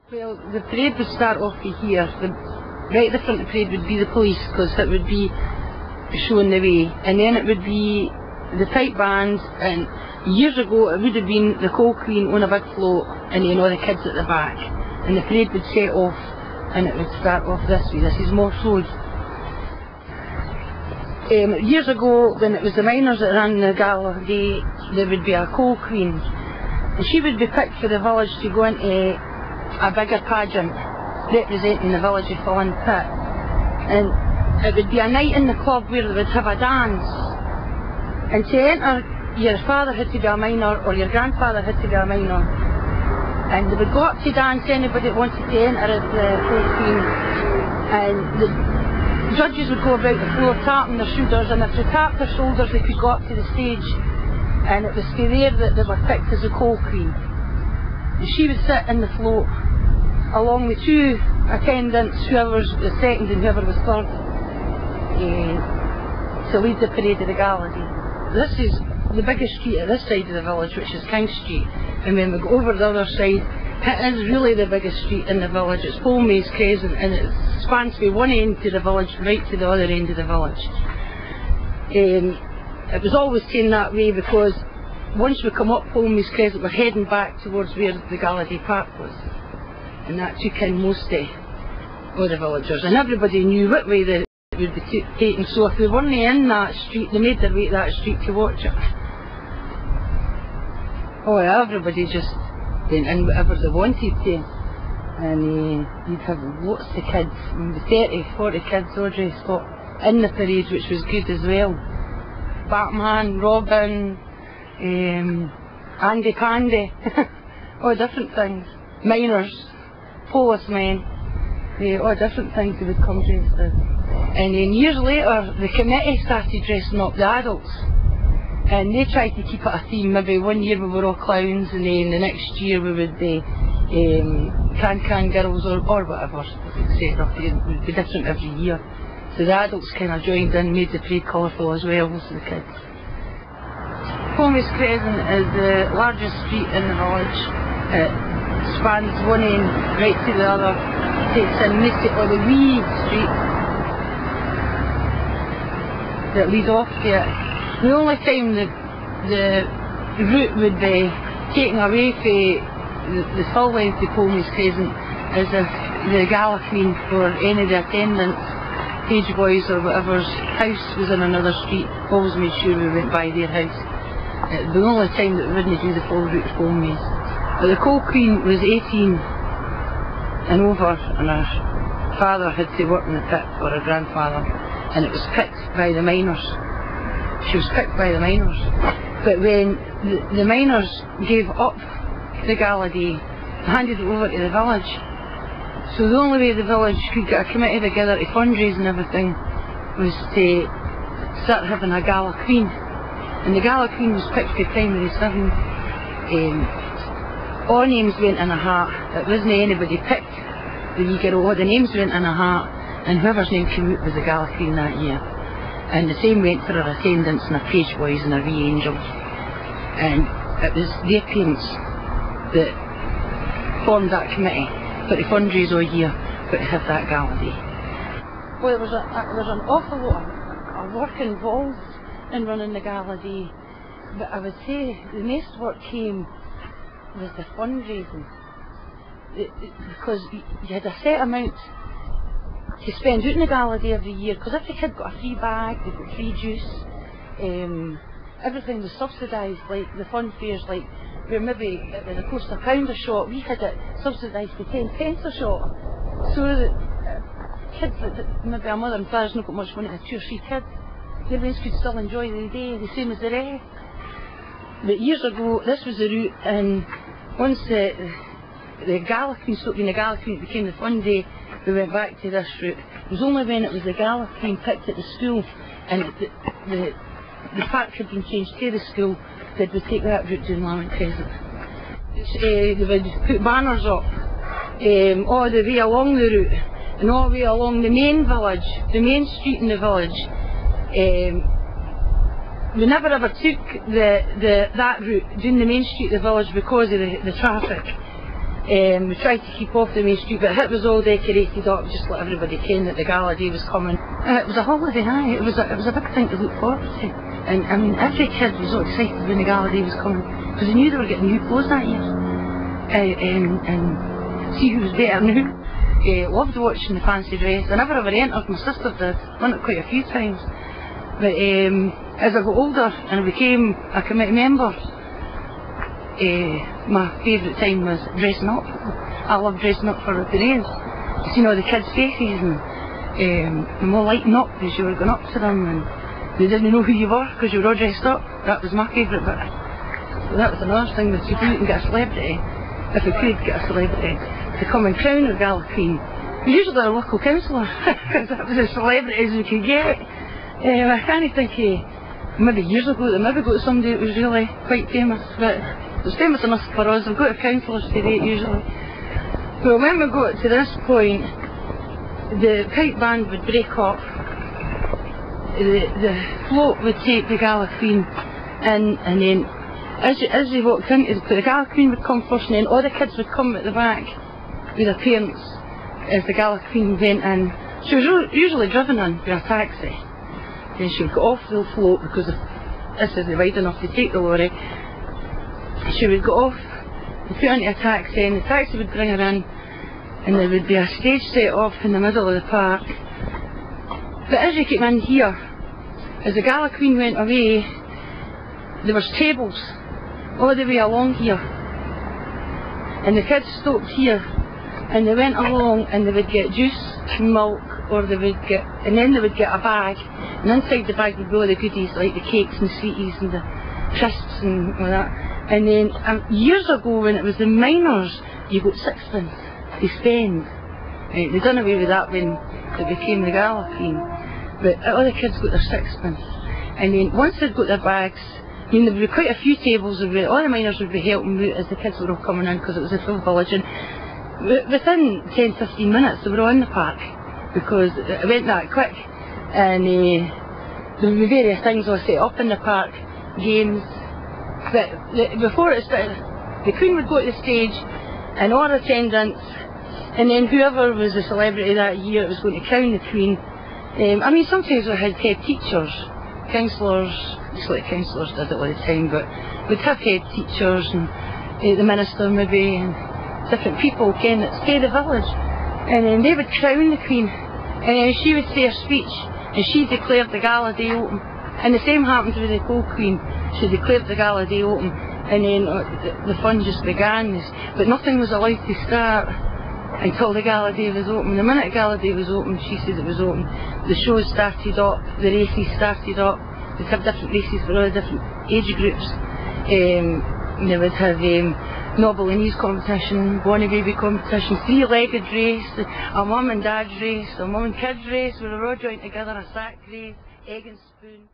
Well, the parade would start off here. Right at the front of the parade would be the police, because it would be showing the way, and then it would be the pipe bands, and years ago it would have been the coal queen on a big float, and then all the kids at the back, and the parade would set off, and it would start off this way. This is Morse Road. Years ago, when it was the miners that ran the gala, there would be a coal queen, and she would be picked for the village to go into a bigger pageant representing the village of Fallen Pit, and it would be a night in the club where they would have a dance, and to enter your father had to be a miner or your grandfather had to be a miner, and they would go up to dance anybody that wanted to enter as the coal queen, and the judges would go about the floor tapping their shoulders, and if they tapped their shoulders they could go up to the stage, and it was for there that they were picked as the coal queen. She would sit in the float along with two attendants, whoever was the second and whoever was third, to lead the parade of the gala day. This is the biggest street at this side of the village, which is King Street, and when we go over the other side, it is really the biggest street in the village. It's Polmays Crescent, and it spans from one end to the village right to the other end of the village. It was always taken that way because once we come up Polmays Crescent, we're heading back towards where the Gala Day Park was, and that took in most of the villagers, and everybody knew what way they would be taken, so if they weren't in that street, they made their way to that street to watch it. Oh, everybody just went in whatever they wanted to, and you'd have lots of kids, maybe 30, 40 kids all dressed up in the parade, which was good as well. Batman, Robin, Andy Pandy, all different things. Miners, policemen, all different things they would come dressed as. And then years later, the committee started dressing up the adults, and they tried to keep it a theme. Maybe one year we were all clowns, and then the next year we would be can-can girls or whatever, etc. It would be different every year. So the adults kind of joined in, made the parade colourful as well as the kids. Polmays Crescent is the largest street in the village. It spans one end right to the other, takes in basically the wee street that lead off to it. The only time the route would be taken away from the full length of Polmays Crescent is if the Gala Queen or any of the attendants, page boys or whatever's house was in another street, always made sure we went by their house. The only time that we wouldn't do the full route of Polmays. But the coal queen was 18 and over, and her father had to work in the pit, or her grandfather, and it was picked by the miners. She was picked by the miners. But when the miners gave up the gala day, they handed it over to the village. So the only way the village could get a committee together to fundraise and everything was to start having a gala queen. And the Gala Queen was picked for primary 7. All names went in a hat. It wasn't anybody picked the wee girl. All the names went in a hat, and whoever's name came out was the Gala Queen that year. And the same went for her attendants and her page boys and her wee angels. And it was their parents that formed that committee for to fundraise all year for to have that gala day. Well, there was an awful lot of work involved in running the gala day, but I would say the most work came was the fundraising, because you had a set amount to spend out in the gala day every year, because every kid got a free bag, they got free juice, everything was subsidised, like the fun fairs, like where maybe it was a cost £1 a shot, we had it subsidised to 10p a shot, so that kids that maybe a mother and father's not got much money, had 2 or 3 kids, their parents could still enjoy the day the same as the rest. But years ago this was the route, and once the Gala Queen stopped being the Gala Queen, it became the fun day, we went back to this route. It was only when it was the Gala Queen picked at the school and the park had been changed to the school that we take that route down Lamont Crescent. They would put banners up all the way along the route and all the way along the main village, the main street in the village. We never ever took that route down the main street of the village because of the traffic. We tried to keep off the main street, but it was all decorated up, just let everybody ken that the gala day was coming. It was a holiday, it was a big thing to look forward to. And I mean, every kid was so excited when the gala day was coming, because they knew they were getting new clothes that year. And see who was better than who. Loved watching the fancy dress. I never ever entered, my sister did, won it quite a few times. But as I got older and I became a committee member, my favourite time was dressing up. I loved dressing up for the parades. You know, the kids' faces and them all lighting up as you were going up to them, and they didn't know who you were because you were all dressed up. That was my favourite bit. So that was another thing, was to go out and get a celebrity, if we could get a celebrity, to come and crown the Gala Queen. Usually a local councillor, because that was as celebrity as we could get. I can't think, maybe years ago, they maybe got somebody that was really quite famous, but it was famous enough for us. We've got councillors today usually. But when we got to this point, the pipe band would break up, the float would take the Gala Queen in, and then as they walked into the Gala Queen would come first, and then all the kids would come at the back with their parents as the Gala Queen went in. She was usually driven in with a taxi. Then she would go off the float, because this isn't wide enough to take the lorry. She would go off and put into a taxi, and the taxi would bring her in, and there would be a stage set off in the middle of the park. But as you came in here, as the Gala Queen went away, there was tables all the way along here, and the kids stopped here, and they went along and they would get juice, milk, or they would get, and then they would get a bag, and inside the bag would be all the goodies like the cakes and sweeties and the crisps and all that. And then years ago, when it was the minors, you got sixpence to spend. They done away with that when it became the Gala Queen, but all the kids got their sixpence. And then once they'd got their bags, I mean, there would be quite a few tables where all the minors would be helping out as the kids were all coming in, because it was a full village, and within 10-15 minutes they were all in the park, because it went that quick. And there would be various things all set up in the park, games. But before it started, the Queen would go to the stage and all attendants, and then whoever was the celebrity that year that was going to crown the Queen. I mean, sometimes we had head teachers, councillors, just like councillors did it all the time, but we'd have head teachers and the minister maybe, and different people came that stay the village, and then they would crown the Queen, and then she would say a speech, and she declared the Gala Day open. And the same happened with the Cold Queen. She declared the Gala Day open, and then the fun just began. But nothing was allowed to start until the Gala Day was open. The minute Gala Day was open, she said it was open, the shows started up, the races started up. We'd have different races for all the different age groups. They would have novel and knees competition, bonny baby competition, three-legged race, a mum and dad's race, a mum and kids race, where they were all joined together, a sack race, egg and spoon.